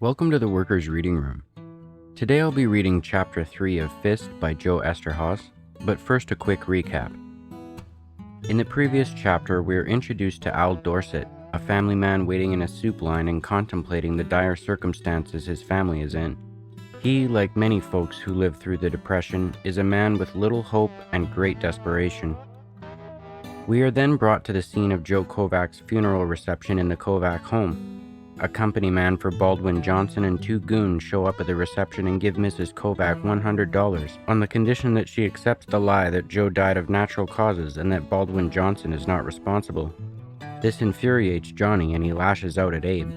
Welcome to the Workers' Reading Room. Today I'll be reading Chapter 3 of F.I.S.T by Eszterhas, but first a quick recap. In the previous chapter, we are introduced to Al Dorset, a family man waiting in a soup line and contemplating the dire circumstances his family is in. He, like many folks who lived through the Depression, is a man with little hope and great desperation. We are then brought to the scene of Joe Kovac's funeral reception in the Kovac home. A company man for Baldwin Johnson and two goons show up at the reception and give Mrs. Kovac $100 on the condition that she accepts the lie that Joe died of natural causes and that Baldwin Johnson is not responsible. This infuriates Johnny and he lashes out at Abe.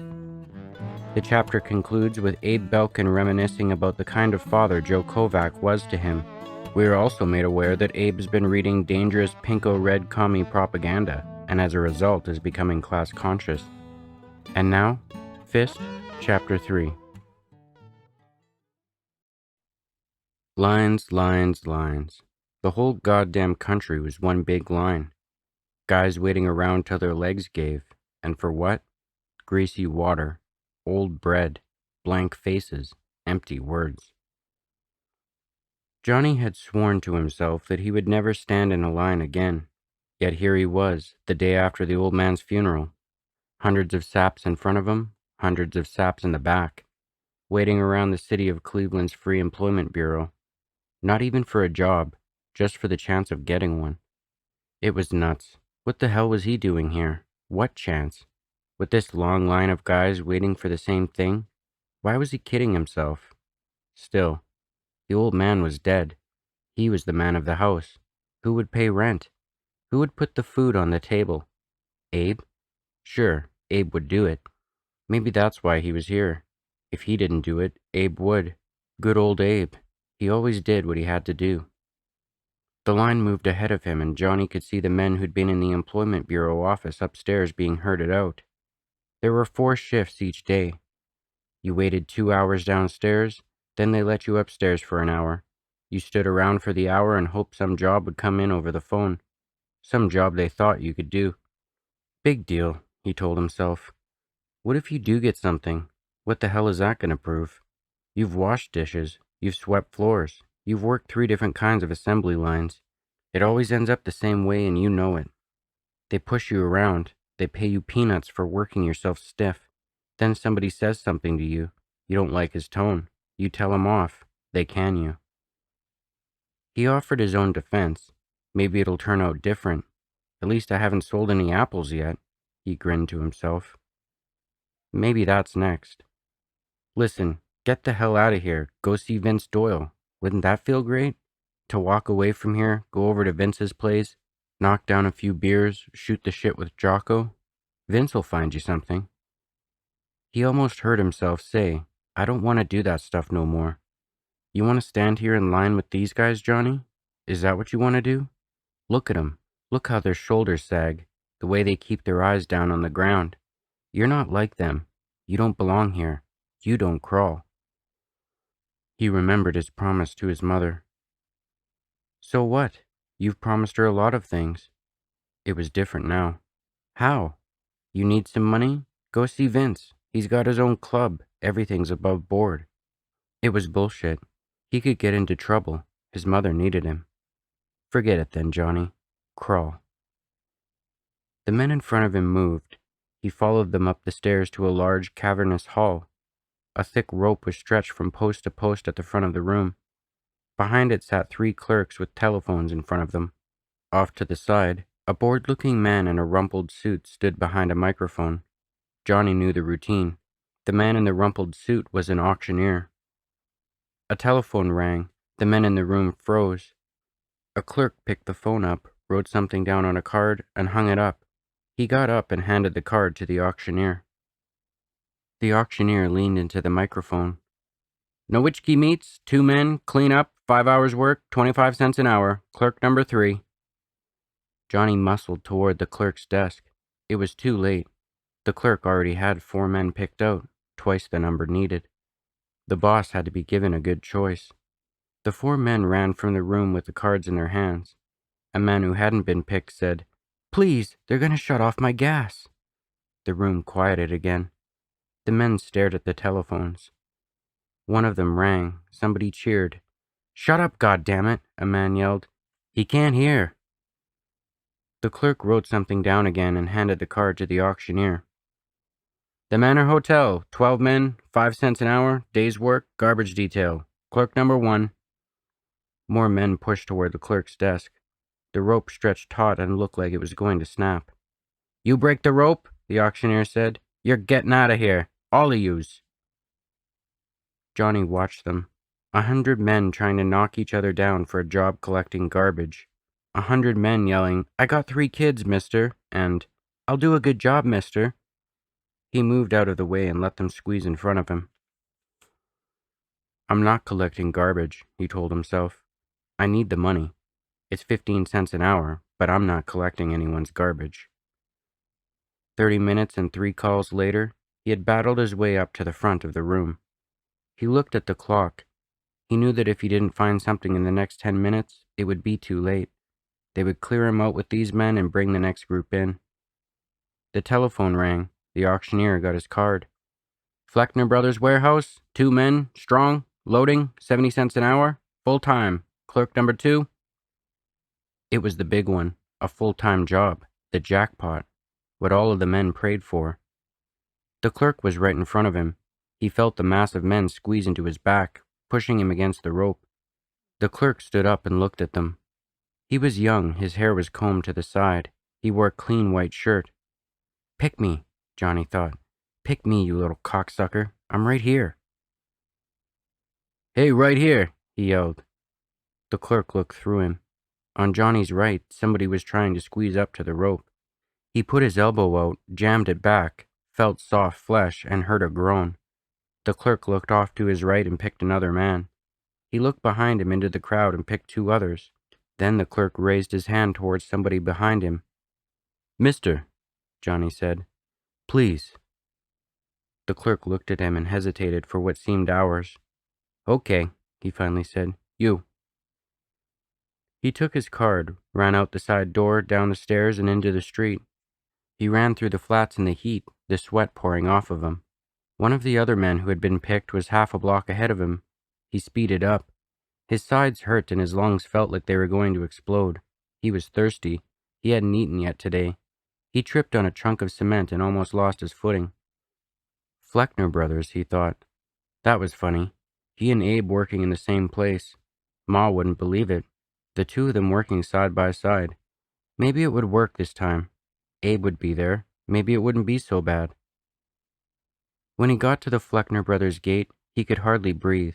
The chapter concludes with Abe Belkin reminiscing about the kind of father Joe Kovac was to him. We are also made aware that Abe's been reading dangerous pinko-red commie propaganda and as a result is becoming class conscious. And now, F.I.S.T, Chapter 3. Lines, lines, lines. The whole goddamn country was one big line. Guys waiting around till their legs gave. And for what? Greasy water, old bread, blank faces, empty words. Johnny had sworn to himself that he would never stand in a line again. Yet here he was, the day after the old man's funeral. Hundreds of saps in front of him, hundreds of saps in the back, waiting around the city of Cleveland's Free Employment Bureau. Not even for a job, just for the chance of getting one. It was nuts. What the hell was he doing here? What chance? With this long line of guys waiting for the same thing? Why was he kidding himself? Still, the old man was dead. He was the man of the house. Who would pay rent? Who would put the food on the table? Abe? Sure, Abe would do it. Maybe that's why he was here. If he didn't do it, Abe would. Good old Abe. He always did what he had to do. The line moved ahead of him, and Johnny could see the men who'd been in the Employment Bureau office upstairs being herded out. There were 4 shifts each day. You waited 2 hours downstairs, then they let you upstairs for an hour. You stood around for the hour and hoped some job would come in over the phone. Some job they thought you could do. Big deal, he told himself. What if you do get something? What the hell is that going to prove? You've washed dishes. You've swept floors. You've worked 3 different kinds of assembly lines. It always ends up the same way and you know it. They push you around. They pay you peanuts for working yourself stiff. Then somebody says something to you. You don't like his tone. You tell him off. They can you. He offered his own defense. Maybe it'll turn out different. At least I haven't sold any apples yet, he grinned to himself. Maybe that's next. Listen, get the hell out of here. Go see Vince Doyle. Wouldn't that feel great? To walk away from here, go over to Vince's place, knock down a few beers, shoot the shit with Jocko. Vince'll find you something. He almost heard himself say, I don't want to do that stuff no more. You want to stand here in line with these guys, Johnny? Is that what you want to do? Look at them. Look how their shoulders sag, the way they keep their eyes down on the ground. You're not like them. You don't belong here. You don't crawl. He remembered his promise to his mother. So what? You've promised her a lot of things. It was different now. How? You need some money? Go see Vince. He's got his own club. Everything's above board. It was bullshit. He could get into trouble. His mother needed him. Forget it then, Johnny. Crawl. The men in front of him moved. He followed them up the stairs to a large, cavernous hall. A thick rope was stretched from post to post at the front of the room. Behind it sat 3 clerks with telephones in front of them. Off to the side, a bored-looking man in a rumpled suit stood behind a microphone. Johnny knew the routine. The man in the rumpled suit was an auctioneer. A telephone rang. The men in the room froze. A clerk picked the phone up, wrote something down on a card, and hung it up. He got up and handed the card to the auctioneer. The auctioneer leaned into the microphone. Nowitzki meets, 2 men, clean up, 5 hours work, 25 cents an hour, clerk number 3. Johnny muscled toward the clerk's desk. It was too late. The clerk already had 4 men picked out, twice the number needed. The boss had to be given a good choice. The 4 men ran from the room with the cards in their hands. A man who hadn't been picked said, Please, they're going to shut off my gas. The room quieted again. The men stared at the telephones. One of them rang. Somebody cheered. "Shut up, goddammit," a man yelled. "He can't hear." The clerk wrote something down again and handed the card to the auctioneer. "The Manor Hotel, 12 men, 5 cents an hour, day's work, garbage detail. Clerk number 1. More men pushed toward the clerk's desk. The rope stretched taut and looked like it was going to snap. "You break the rope," the auctioneer said. "You're getting out of here. All of yous." Johnny watched them. 100 men trying to knock each other down for a job collecting garbage. 100 men yelling, "I got 3 kids, mister," and "I'll do a good job, mister." He moved out of the way and let them squeeze in front of him. "I'm not collecting garbage," he told himself. "I need the money. It's 15 cents an hour, but I'm not collecting anyone's garbage." 30 minutes and 3 calls later, he had battled his way up to the front of the room. He looked at the clock. He knew that if he didn't find something in the next 10 minutes, it would be too late. They would clear him out with these men and bring the next group in. The telephone rang. The auctioneer got his card. "Fleckner Brothers Warehouse, 2 men, strong, loading, 70 cents an hour, full time. Clerk number 2. It was the big one, a full-time job, the jackpot, what all of the men prayed for. The clerk was right in front of him. He felt the mass of men squeeze into his back, pushing him against the rope. The clerk stood up and looked at them. He was young, his hair was combed to the side. He wore a clean white shirt. "Pick me," Johnny thought. "Pick me, you little cocksucker. I'm right here." "Hey, right here," he yelled. The clerk looked through him. On Johnny's right, somebody was trying to squeeze up to the rope. He put his elbow out, jammed it back, felt soft flesh, and heard a groan. The clerk looked off to his right and picked another man. He looked behind him into the crowd and picked 2 others. Then the clerk raised his hand towards somebody behind him. "Mister," Johnny said. "Please." The clerk looked at him and hesitated for what seemed hours. "Okay," he finally said. "You." He took his card, ran out the side door, down the stairs, and into the street. He ran through the flats in the heat, the sweat pouring off of him. One of the other men who had been picked was half a block ahead of him. He speeded up. His sides hurt and his lungs felt like they were going to explode. He was thirsty. He hadn't eaten yet today. He tripped on a chunk of cement and almost lost his footing. Fleckner Brothers, he thought. That was funny. He and Abe working in the same place. Ma wouldn't believe it. The 2 of them working side by side. Maybe it would work this time. Abe would be there. Maybe it wouldn't be so bad. When he got to the Fleckner Brothers gate, he could hardly breathe.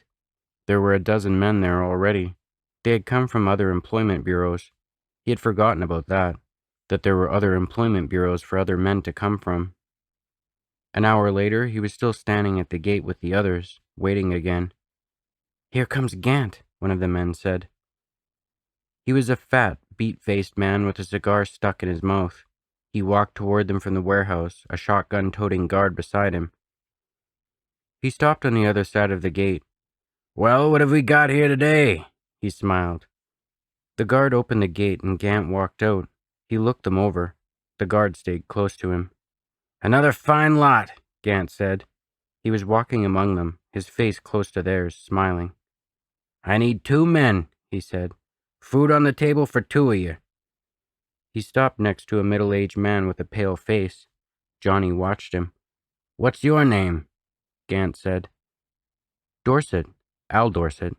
There were a dozen men there already. They had come from other employment bureaus. He had forgotten about that there were other employment bureaus for other men to come from. An hour later, he was still standing at the gate with the others, waiting again. "Here comes Gant," one of the men said. He was a fat, beet-faced man with a cigar stuck in his mouth. He walked toward them from the warehouse, a shotgun-toting guard beside him. He stopped on the other side of the gate. "Well, what have we got here today?" He smiled. The guard opened the gate and Gant walked out. He looked them over. The guard stayed close to him. "Another fine lot," Gant said. He was walking among them, his face close to theirs, smiling. "I need 2 men," he said. "Food on the table for 2 of you." He stopped next to a middle-aged man with a pale face. Johnny watched him. "What's your name?" Gant said. "Dorset. Al Dorset."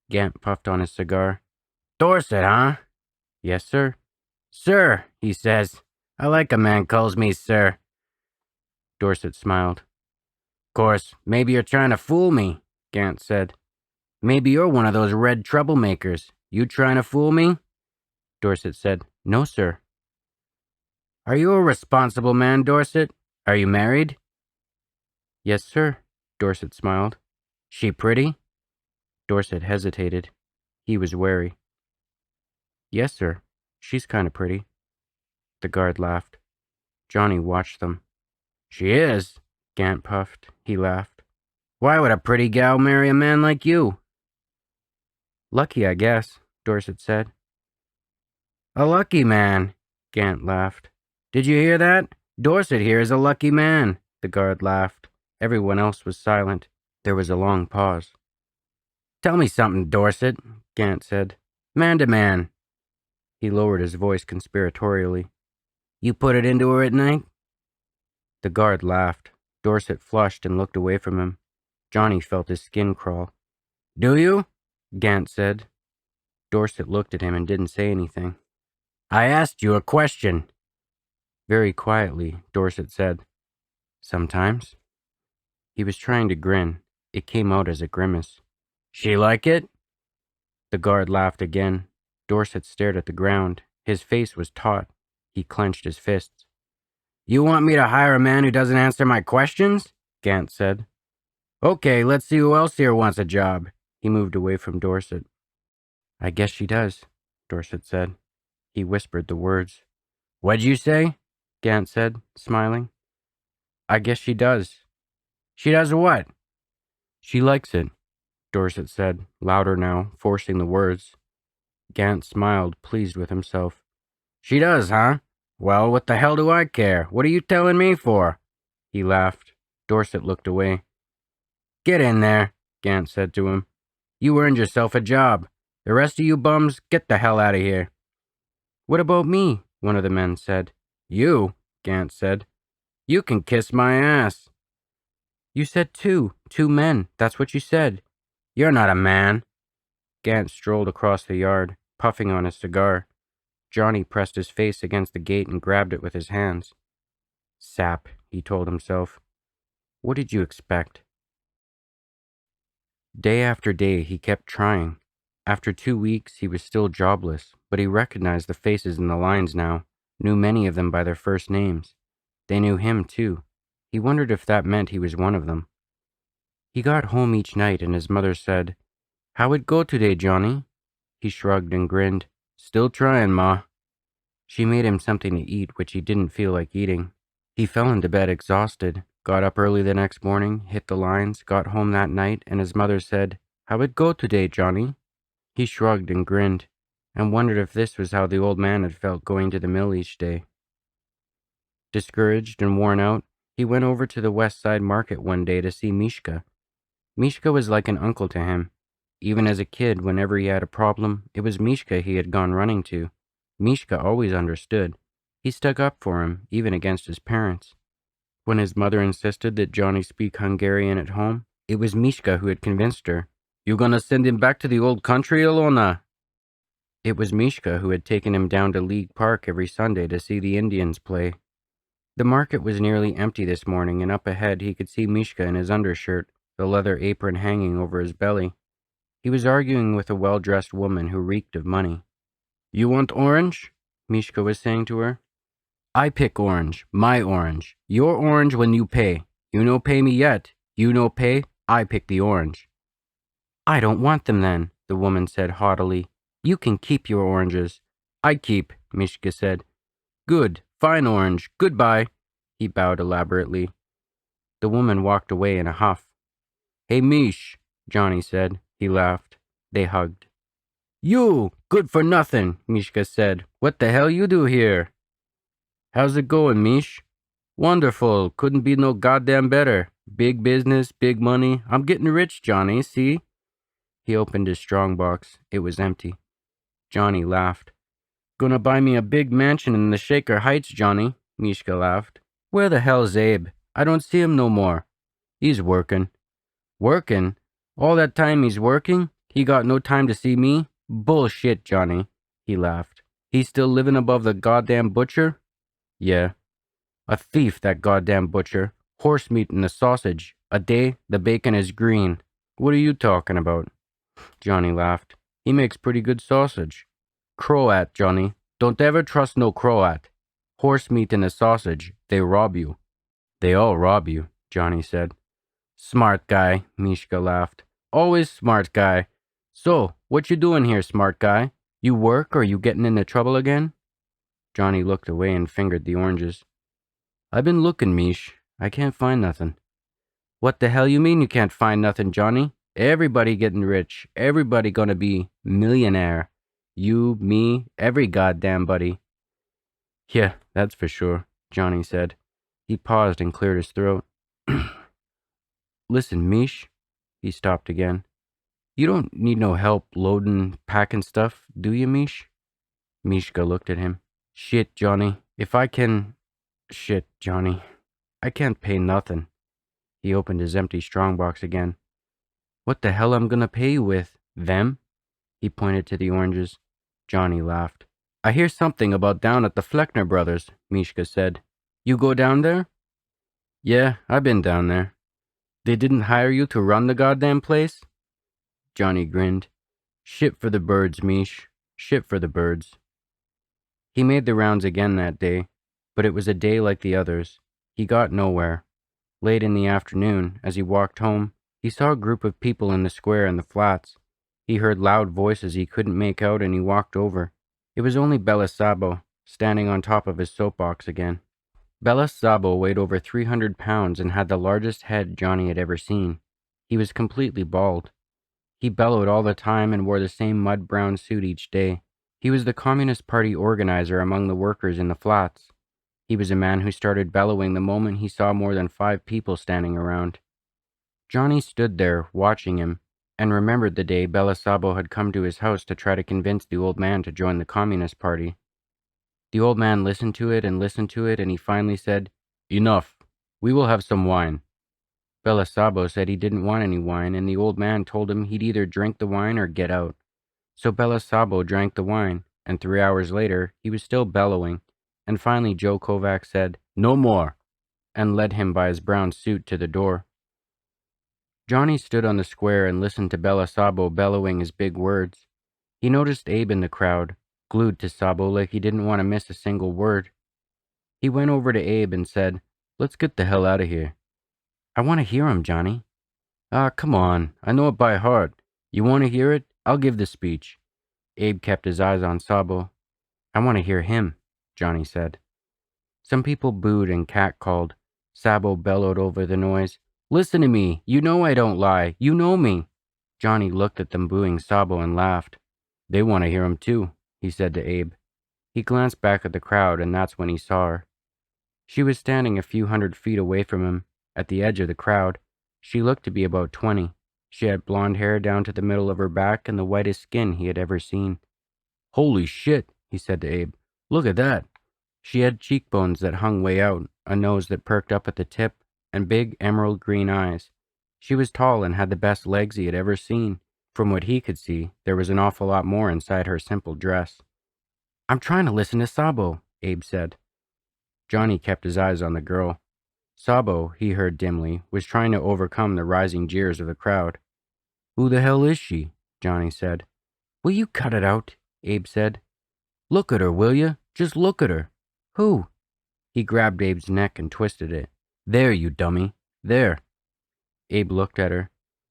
Gant puffed on his cigar. "Dorset, huh?" "Yes, sir." "Sir," he says. "I like a man calls me sir." Dorset smiled. "Course, maybe you're trying to fool me," Gant said. "Maybe you're one of those red troublemakers. You trying to fool me?" Dorset said, "No, sir." "Are you a responsible man, Dorset? Are you married?" "Yes, sir." Dorset smiled. "She pretty?" Dorset hesitated. He was wary. "Yes, sir. She's kind of pretty." The guard laughed. Johnny watched them. "She is?" Gant puffed. He laughed. "Why would a pretty gal marry a man like you?" "Lucky, I guess," Dorset said. "A lucky man," Gant laughed. "Did you hear that? Dorset here is a lucky man," the guard laughed. Everyone else was silent. There was a long pause. "Tell me something, Dorset," Gant said. "Man to man." He lowered his voice conspiratorially. "You put it into her at night?" The guard laughed. Dorset flushed and looked away from him. Johnny felt his skin crawl. "Do you?" Gant said. Dorset looked at him and didn't say anything. "I asked you a question." Very quietly, Dorset said, "Sometimes." He was trying to grin. It came out as a grimace. "She like it?" The guard laughed again. Dorset stared at the ground. His face was taut. He clenched his fists. "You want me to hire a man who doesn't answer my questions?" Gant said. "Okay, let's see who else here wants a job." He moved away from Dorset. "I guess she does," Dorset said. He whispered the words. "What'd you say?" Gant said, smiling. "I guess she does." "She does what?" "She likes it," Dorset said, louder now, forcing the words. Gant smiled, pleased with himself. "She does, huh? Well, what the hell do I care? What are you telling me for?" He laughed. Dorset looked away. "Get in there," Gant said to him. "You earned yourself a job. The rest of you bums, get the hell out of here." "What about me?" one of the men said. "You?" Gant said. "You can kiss my ass." "You said two men. That's what you said." "You're not a man." Gant strolled across the yard, puffing on his cigar. Johnny pressed his face against the gate and grabbed it with his hands. "Sap," he told himself. "What did you expect?" Day after day, he kept trying. After 2 weeks, he was still jobless, but he recognized the faces in the lines now, knew many of them by their first names. They knew him, too. He wondered if that meant he was one of them. He got home each night and his mother said, "How it go today, Johnny?" He shrugged and grinned. "Still trying, Ma." She made him something to eat which he didn't feel like eating. He fell into bed exhausted, got up early the next morning, hit the lines, got home that night, and his mother said, "How it go today, Johnny?" He shrugged and grinned, and wondered if this was how the old man had felt going to the mill each day. Discouraged and worn out, he went over to the West Side Market one day to see Mishka. Mishka was like an uncle to him. Even as a kid, whenever he had a problem, it was Mishka he had gone running to. Mishka always understood. He stuck up for him, even against his parents. When his mother insisted that Johnny speak Hungarian at home, it was Mishka who had convinced her. "You gonna send him back to the old country, Ilona?" It was Mishka who had taken him down to League Park every Sunday to see the Indians play. The market was nearly empty this morning, and up ahead he could see Mishka in his undershirt, the leather apron hanging over his belly. He was arguing with a well-dressed woman who reeked of money. "You want orange?" Mishka was saying to her. "I pick orange, my orange. Your orange when you pay. You no pay me yet. You no pay, I pick the orange." "I don't want them then," the woman said haughtily. "You can keep your oranges." "I keep," Mishka said. "Good, fine orange, goodbye." He bowed elaborately. The woman walked away in a huff. "Hey, Mish," Johnny said. He laughed. They hugged. "You, good for nothing," Mishka said. "What the hell you do here?" "How's it going, Mish?" "Wonderful, couldn't be no goddamn better. Big business, big money. I'm getting rich, Johnny, see?" He opened his strongbox. It was empty. Johnny laughed. "Gonna buy me a big mansion in the Shaker Heights, Johnny," Mishka laughed. "Where the hell's Abe? I don't see him no more." "He's working." "Working? All that time he's working? He got no time to see me? Bullshit, Johnny." He laughed. "He's still living above the goddamn butcher?" "Yeah." "A thief, that goddamn butcher. Horse meat and a sausage. A day, the bacon is green." "What are you talking about?" Johnny laughed. "He makes pretty good sausage." "Croat, Johnny. Don't ever trust no Croat. Horse meat and a sausage, they rob you." "They all rob you," Johnny said. "Smart guy," Mishka laughed. "Always smart guy. So, what you doing here, smart guy? You work or you getting into trouble again?" Johnny looked away and fingered the oranges. "I've been looking, Mish. I can't find nothing." "What the hell you mean you can't find nothing, Johnny? Everybody getting rich. Everybody gonna be millionaire. You, me, every goddamn buddy." "Yeah, that's for sure," Johnny said. He paused and cleared his throat. Listen, Mish. He stopped again. You don't need no help loading, packing stuff, do you, Mish? Mishka looked at him. Shit, Johnny. Shit, Johnny. I can't pay nothing. He opened his empty strongbox again. What the hell I'm gonna pay you with? Them? He pointed to the oranges. Johnny laughed. I hear something about down at the Fleckner brothers, Mishka said. You go down there? Yeah, I've been down there. They didn't hire you to run the goddamn place? Johnny grinned. Shit for the birds, Mish. Shit for the birds. He made the rounds again that day, but it was a day like the others. He got nowhere. Late in the afternoon, as he walked home, he saw a group of people in the square in the flats. He heard loud voices he couldn't make out and he walked over. It was only Bella Sabo, standing on top of his soapbox again. Bella Sabo weighed over 300 pounds and had the largest head Johnny had ever seen. He was completely bald. He bellowed all the time and wore the same mud-brown suit each day. He was the Communist Party organizer among the workers in the flats. He was a man who started bellowing the moment he saw more than 5 people standing around. Johnny stood there, watching him, and remembered the day Bella Sabo had come to his house to try to convince the old man to join the Communist Party. The old man listened to it, and he finally said, Enough. We will have some wine. Bella Sabo said he didn't want any wine, and the old man told him he'd either drink the wine or get out. So Bella Sabo drank the wine, and 3 hours later, he was still bellowing, and finally Joe Kovac said, No more, and led him by his brown suit to the door. Johnny stood on the square and listened to Bella Sabo bellowing his big words. He noticed Abe in the crowd, glued to Sabo like he didn't want to miss a single word. He went over to Abe and said, Let's get the hell out of here. I want to hear him, Johnny. Ah, come on. I know it by heart. You want to hear it? I'll give the speech. Abe kept his eyes on Sabo. I want to hear him, Johnny said. Some people booed and catcalled. Sabo bellowed over the noise. Listen to me. You know I don't lie. You know me. Johnny looked at them booing Sabo and laughed. They want to hear him too, he said to Abe. He glanced back at the crowd, and that's when he saw her. She was standing a few 100 feet away from him, at the edge of the crowd. She looked to be about 20. She had blonde hair down to the middle of her back and the whitest skin he had ever seen. Holy shit, he said to Abe. Look at that. She had cheekbones that hung way out, a nose that perked up at the tip, and big emerald green eyes. She was tall and had the best legs he had ever seen. From what he could see, there was an awful lot more inside her simple dress. I'm trying to listen to Sabo, Abe said. Johnny kept his eyes on the girl. Sabo, he heard dimly, was trying to overcome the rising jeers of the crowd. Who the hell is she? Johnny said. Will you cut it out? Abe said. Look at her, will you? Just look at her. Who? He grabbed Abe's neck and twisted it. There, you dummy. There. Abe looked at her.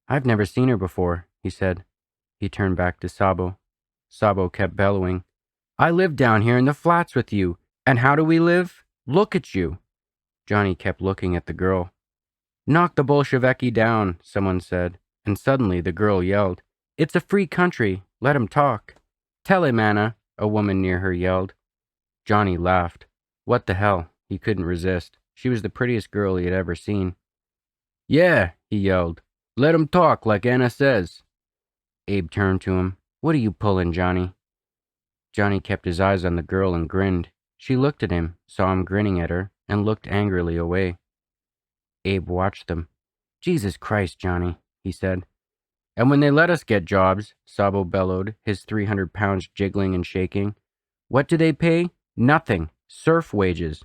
I've never seen her before, he said. He turned back to Sabo. Sabo kept bellowing. I live down here in the flats with you. And how do we live? Look at you. Johnny kept looking at the girl. Knock the Bolsheviki down, someone said, and suddenly the girl yelled, It's a free country. Let him talk. Tell him, Anna, a woman near her yelled. Johnny laughed. What the hell? He couldn't resist. She was the prettiest girl he had ever seen. Yeah, he yelled. Let him talk like Anna says. Abe turned to him. What are you pulling, Johnny? Johnny kept his eyes on the girl and grinned. She looked at him, saw him grinning at her, and looked angrily away. Abe watched them. Jesus Christ, Johnny, he said. And when they let us get jobs, Sabo bellowed, his 300 pounds jiggling and shaking. What do they pay? Nothing. Serf wages.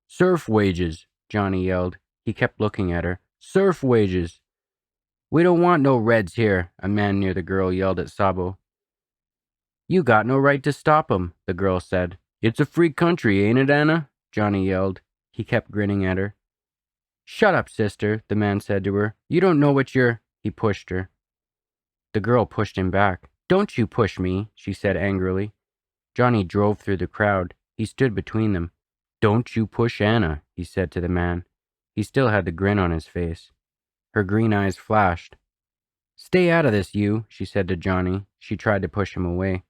Serf wages, Johnny yelled. He kept looking at her. Serf wages. We don't want no Reds here, a man near the girl yelled at Sabo. You got no right to stop 'em, the girl said. It's a free country, ain't it, Anna? Johnny yelled. He kept grinning at her. Shut up, sister, the man said to her. You don't know what you're... He pushed her. The girl pushed him back. Don't you push me, she said angrily. Johnny drove through the crowd. He stood between them. Don't you push Anna, he said to the man. He still had the grin on his face. Her green eyes flashed. Stay out of this, you, she said to Johnny. She tried to push him away.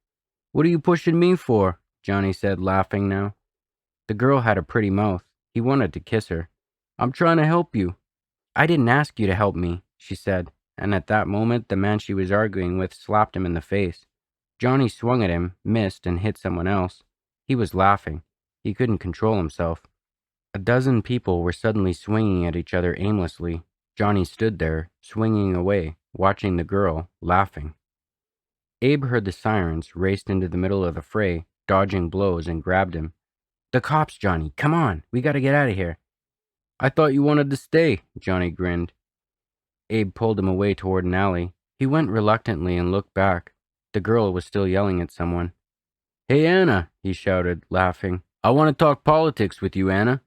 What are you pushing me for? Johnny said, laughing now. The girl had a pretty mouth. He wanted to kiss her. I'm trying to help you. I didn't ask you to help me, she said, and at that moment the man she was arguing with slapped him in the face. Johnny swung at him, missed, and hit someone else. He was laughing. He couldn't control himself. A dozen people were suddenly swinging at each other aimlessly. Johnny stood there, swinging away, watching the girl, laughing. Abe heard the sirens, raced into the middle of the fray, dodging blows, and grabbed him. The cops, Johnny, come on, we gotta get out of here. I thought you wanted to stay, Johnny grinned. Abe pulled him away toward an alley. He went reluctantly and looked back. The girl was still yelling at someone. Hey, Anna, he shouted, laughing. I want to talk politics with you, Anna.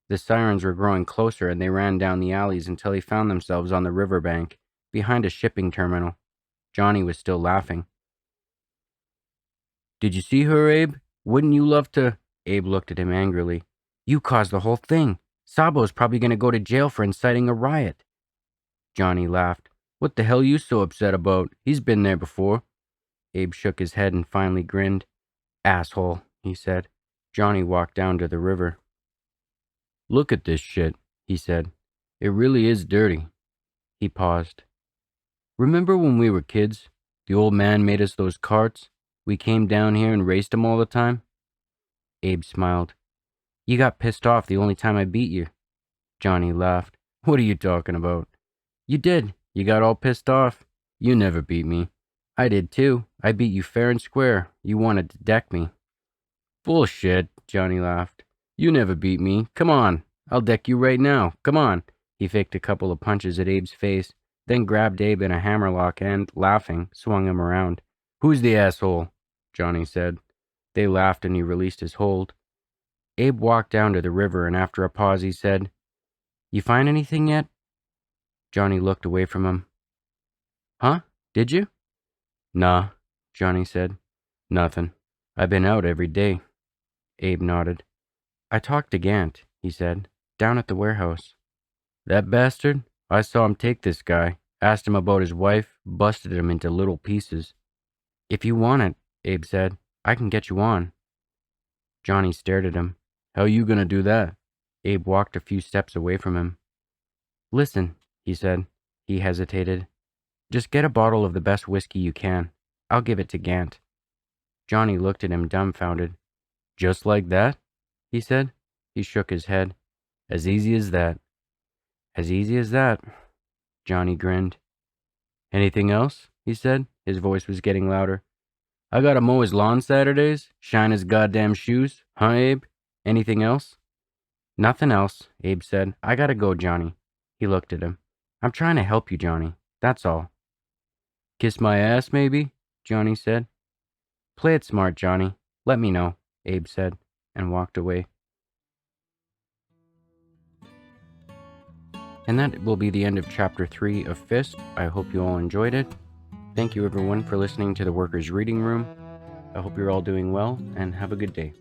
The sirens were growing closer and they ran down the alleys until they found themselves on the riverbank, behind a shipping terminal. Johnny was still laughing. Did you see her, Abe? Wouldn't you love to? Abe looked at him angrily. You caused the whole thing. Sabo's probably going to go to jail for inciting a riot. Johnny laughed. What the hell you so upset about? He's been there before. Abe shook his head and finally grinned. Asshole, he said. Johnny walked down to the river. Look at this shit, he said. It really is dirty. He paused. Remember when we were kids? The old man made us those carts? We came down here and raced them all the time? Abe smiled. You got pissed off the only time I beat you. Johnny laughed. What are you talking about? You did. You got all pissed off. You never beat me. I did too. I beat you fair and square. You wanted to deck me. Bullshit, Johnny laughed. You never beat me. Come on. I'll deck you right now. Come on. He faked a couple of punches at Abe's face, then grabbed Abe in a hammerlock and, laughing, swung him around. Who's the asshole? Johnny said. They laughed and he released his hold. Abe walked down to the river and after a pause he said, You find anything yet? Johnny looked away from him. Huh? Did you? Nah, Johnny said. Nothing. I've been out every day. Abe nodded. I talked to Gant, he said, down at the warehouse. That bastard? I saw him take this guy, asked him about his wife, busted him into little pieces. If you want it, Abe said, I can get you on. Johnny stared at him. How you gonna do that? Abe walked a few steps away from him. Listen, he said. He hesitated. Just get a bottle of the best whiskey you can. I'll give it to Gant. Johnny looked at him dumbfounded. Just like that? He said. He shook his head. As easy as that. As easy as that. Johnny grinned. Anything else? He said. His voice was getting louder. I gotta mow his lawn Saturdays, shine his goddamn shoes. Huh, Abe? Anything else? Nothing else, Abe said. I gotta go, Johnny. He looked at him. I'm trying to help you, Johnny. That's all. Kiss my ass, maybe? Johnny said. Play it smart, Johnny. Let me know, Abe said, and walked away. And that will be the end of Chapter 3 of F.I.S.T. I hope you all enjoyed it. Thank you everyone for listening to the Workers' Reading Room. I hope you're all doing well, and have a good day.